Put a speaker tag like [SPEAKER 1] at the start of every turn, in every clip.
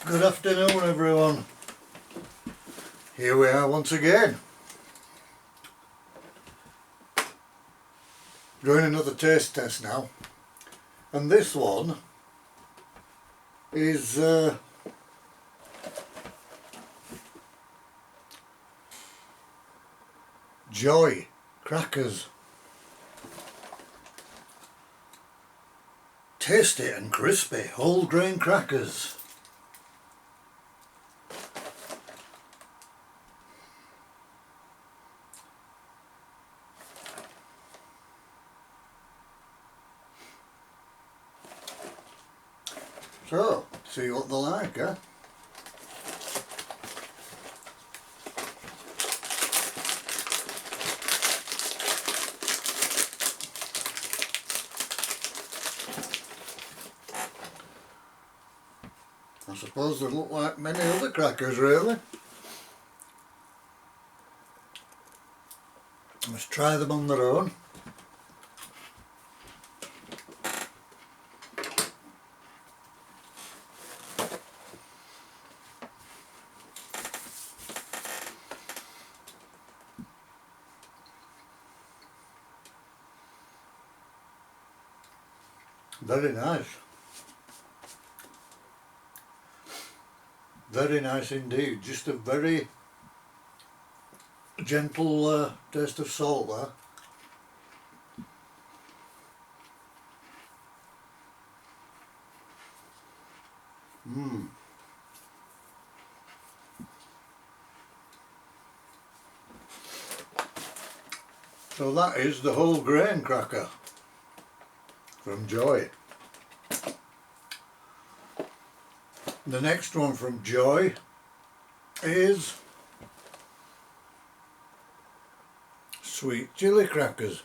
[SPEAKER 1] Good afternoon everyone. Here we are once again. Doing another taste test now. And this one is Joy crackers. Tasty and crispy whole grain crackers. So, see what they're like, eh? I suppose they look like many other crackers, really. Let's try them on their own. Very nice. Very nice indeed. Just a very gentle taste of salt there. So that is the whole grain cracker from Joy. The next one from Joy is sweet chili crackers.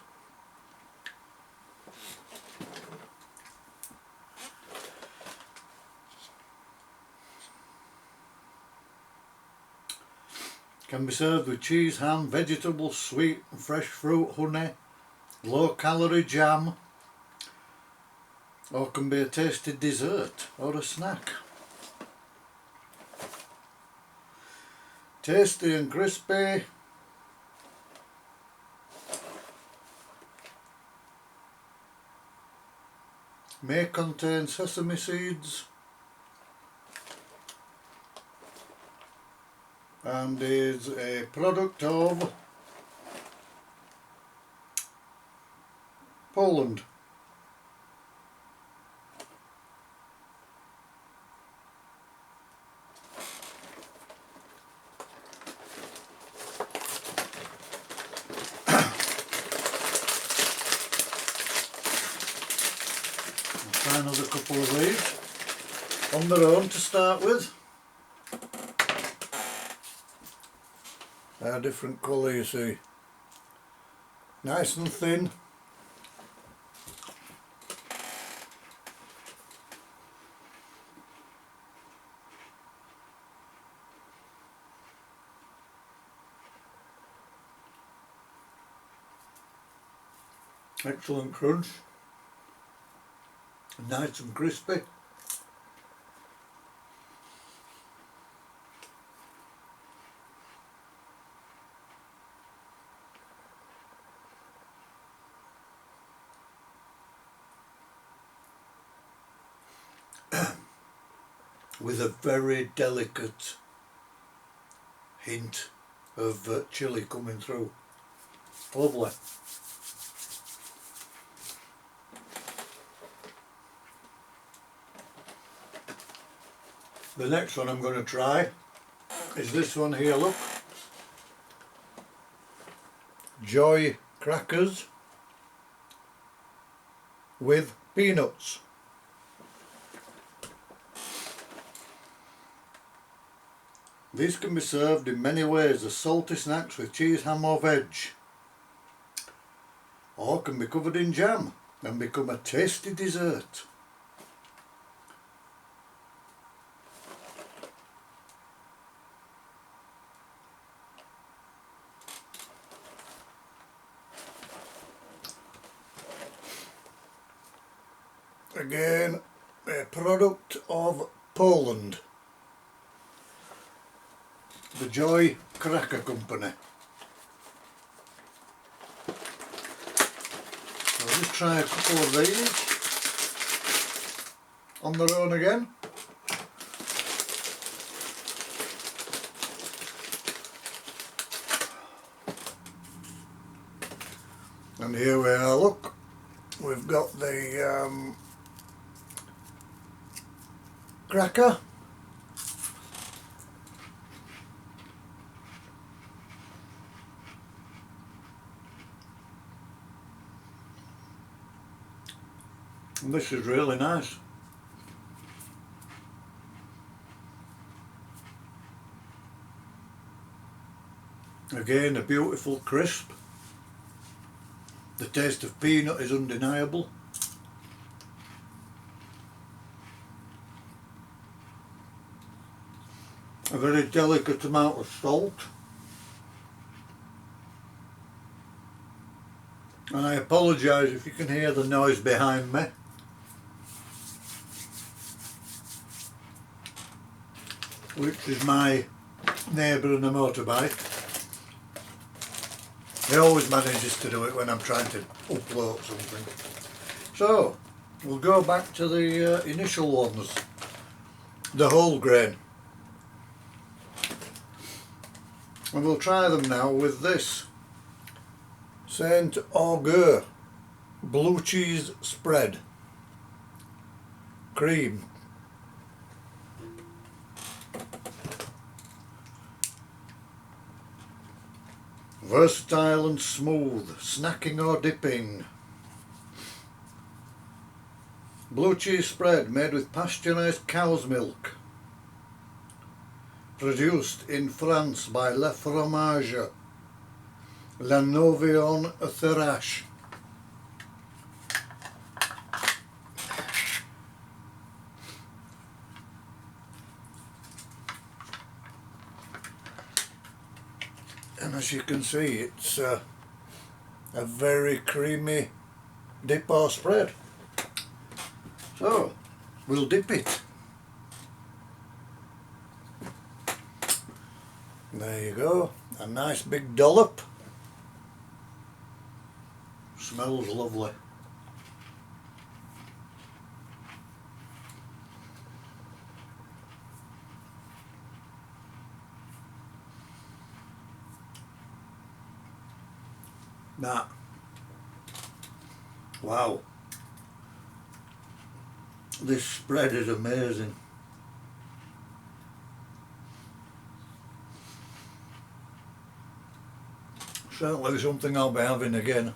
[SPEAKER 1] Can be served with cheese, ham, vegetables, sweet and fresh fruit, honey, low calorie jam, or can be a tasty dessert or a snack. Tasty and crispy. May contain sesame seeds and is a product of Poland. Try another couple of these on their own to start with. They're a different colour, you see. Nice and thin. Excellent crunch. Nice and crispy. With a very delicate hint of chilli coming through. Lovely. The next one I'm going to try is this one here, look. Joy crackers with peanuts. These can be served in many ways as salty snacks with cheese, ham or veg, or can be covered in jam and become a tasty dessert. Again, a product of Poland. the Joy Cracker Company. So I'll just try a couple of these on their own again. And here we are, look, we've got the cracker. And this is really nice. Again, a beautiful crisp. The taste of peanut is undeniable. A very delicate amount of salt. And I apologise if you can hear the noise behind me. Which is my neighbour on a motorbike. He always manages to do it when I'm trying to upload something. So, we'll go back to the initial ones. The whole grain. And we'll try them now with this St Agur Blue Cheese Spread. Cream. Versatile and smooth, snacking or dipping. Blue cheese spread made with pasteurised cow's milk. Produced in France by Le Fromage, La Novion Therache. And as you can see, it's a very creamy dip or spread. So, we'll dip it. There you go, a nice big dollop. Smells lovely. Nah. Wow. This spread is amazing. Certainly something I'll be having again.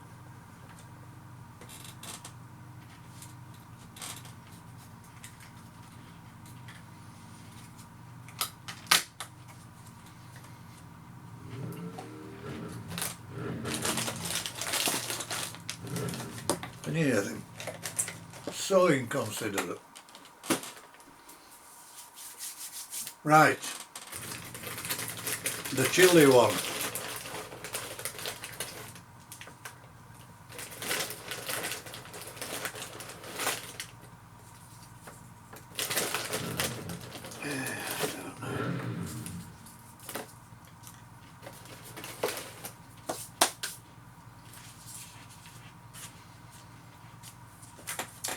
[SPEAKER 1] Can you hear him? So inconsiderate. Right. The chili one.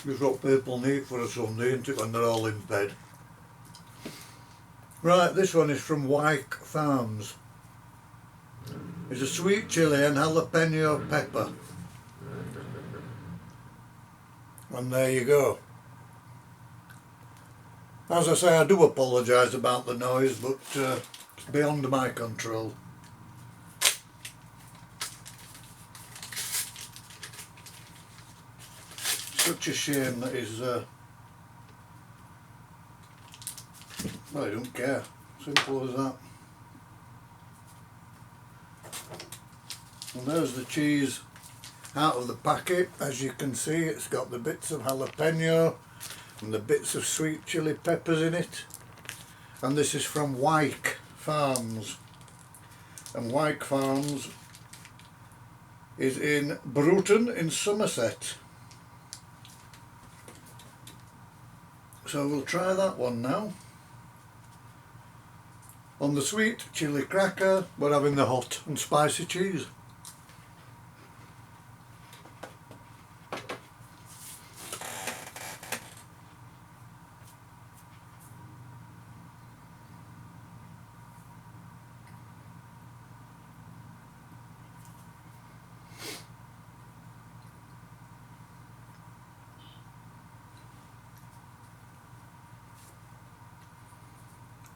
[SPEAKER 1] Just what people need for a Sunday, isn't it, when they're all in bed. Right, this one is from Wyke Farms. It's a sweet chilli and jalapeno pepper. And there you go. As I say, I do apologise about the noise, but it's beyond my control. Such a shame that he's well, I don't care, simple as that. And there's the cheese out of the packet. As you can see, it's got the bits of jalapeno and the bits of sweet chili peppers in it. And this is from Wyke Farms, and Wyke Farms is in Bruton in Somerset. So we'll try that one now. On the sweet chili cracker, we're having the hot and spicy cheese.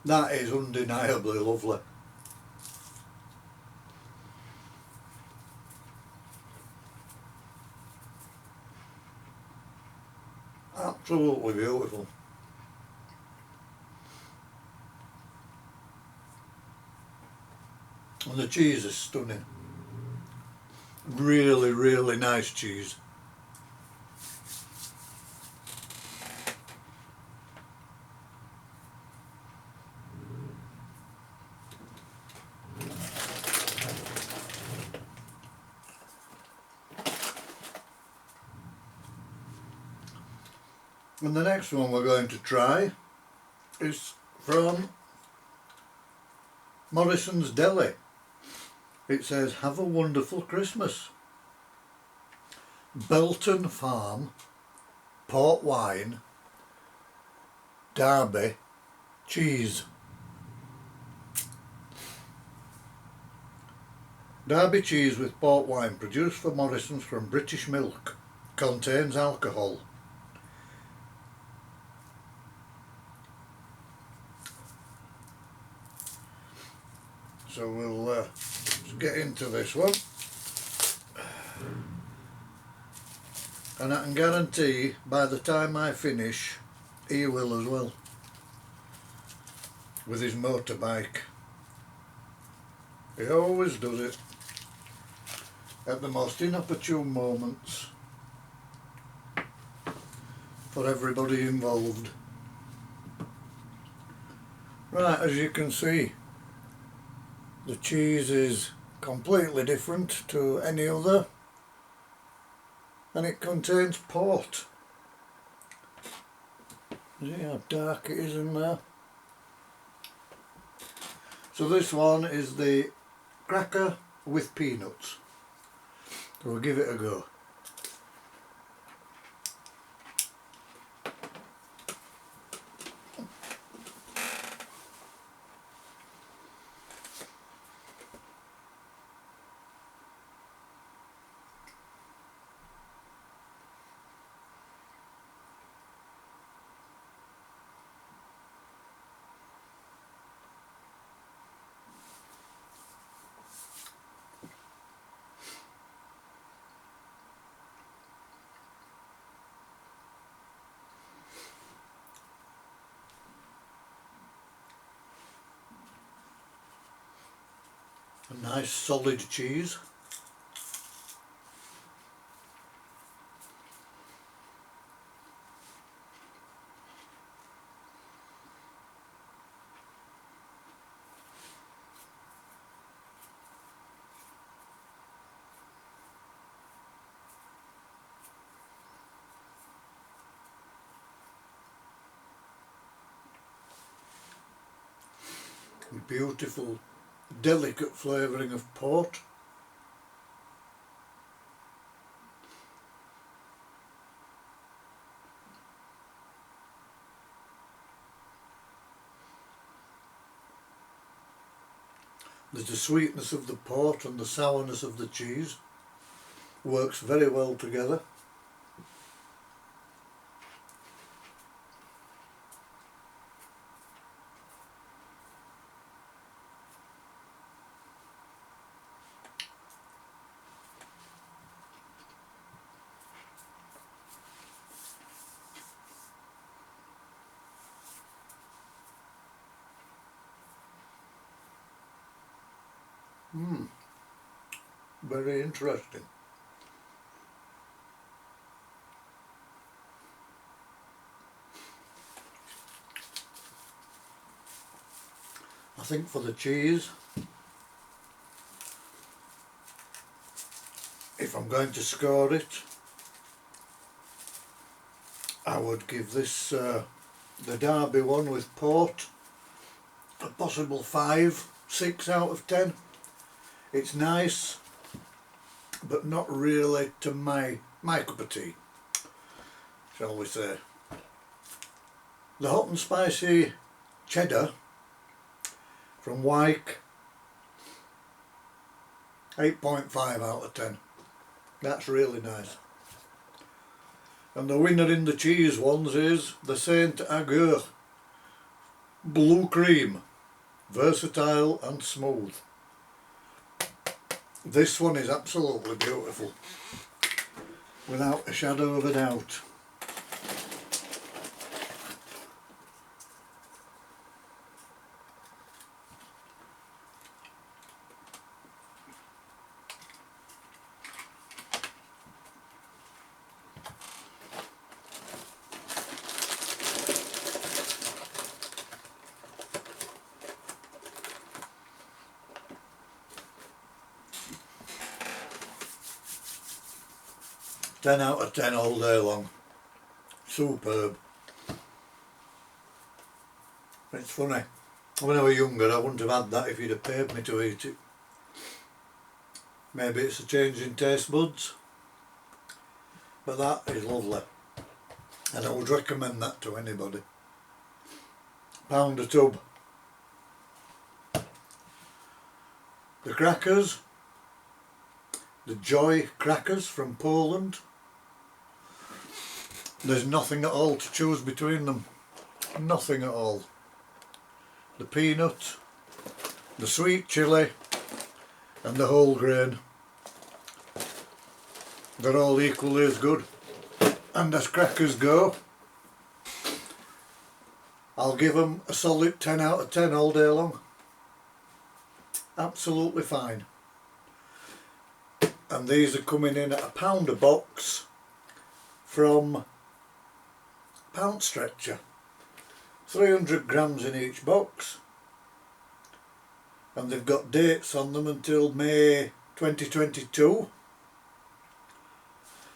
[SPEAKER 1] That is undeniably lovely. Absolutely beautiful. And the cheese is stunning. Really, really nice cheese. And the next one we're going to try is from Morissons Deli. It says, "Have a wonderful Christmas. Belton Farm, port wine, Derby, cheese." Derby cheese with port wine produced for Morrisons from British milk. Contains alcohol. So we'll get into this one. And I can guarantee by the time I finish, he will as well. With his motorbike. He always does it. At the most inopportune moments. For everybody involved. Right, as you can see, the cheese is completely different to any other, and it contains port. See how dark it is in there? So this one is the cracker with peanuts. So we'll give it a go. A nice solid cheese. Beautiful, delicate flavouring of port. There's the sweetness of the port and the sourness of the cheese. Works very well together. Very interesting. I think for the cheese, if I'm going to score it, I would give this the Derby one with port a possible 5, 6 out of 10. It's nice, but not really to my cup of tea, shall we say. The hot and spicy cheddar from Wyke, 8.5 out of 10. That's really nice. And the winner in the cheese ones is the St Agur Blue Cream, versatile and smooth. This one is absolutely beautiful, without a shadow of a doubt. Ten out of 10 all day long. Superb. It's funny. When I was younger I wouldn't have had that if you'd have paid me to eat it. Maybe it's a change in taste buds. But that is lovely. And I would recommend that to anybody. £1 a tub. The crackers. The Joy crackers from Poland. There's nothing at all to choose between them. Nothing at all. The peanut, the sweet chilli and the whole grain. They're all equally as good. And as crackers go, I'll give them a solid 10 out of 10 all day long. Absolutely fine. And these are coming in at £1 a box from Poundstretcher. 300 grams in each box, and they've got dates on them until May 2022.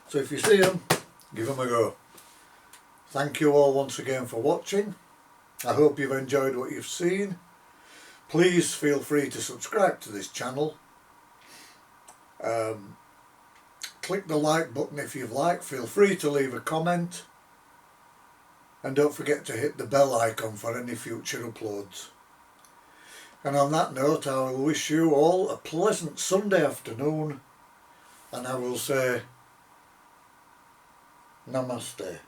[SPEAKER 1] So if you see them, give them a go. Thank you all once again for watching. I hope you've enjoyed what you've seen. Please feel free to subscribe to this channel. Click the like button if you've liked. Feel free to leave a comment. And don't forget to hit the bell icon for any future uploads. And on that note, I will wish you all a pleasant Sunday afternoon, and I will say Namaste.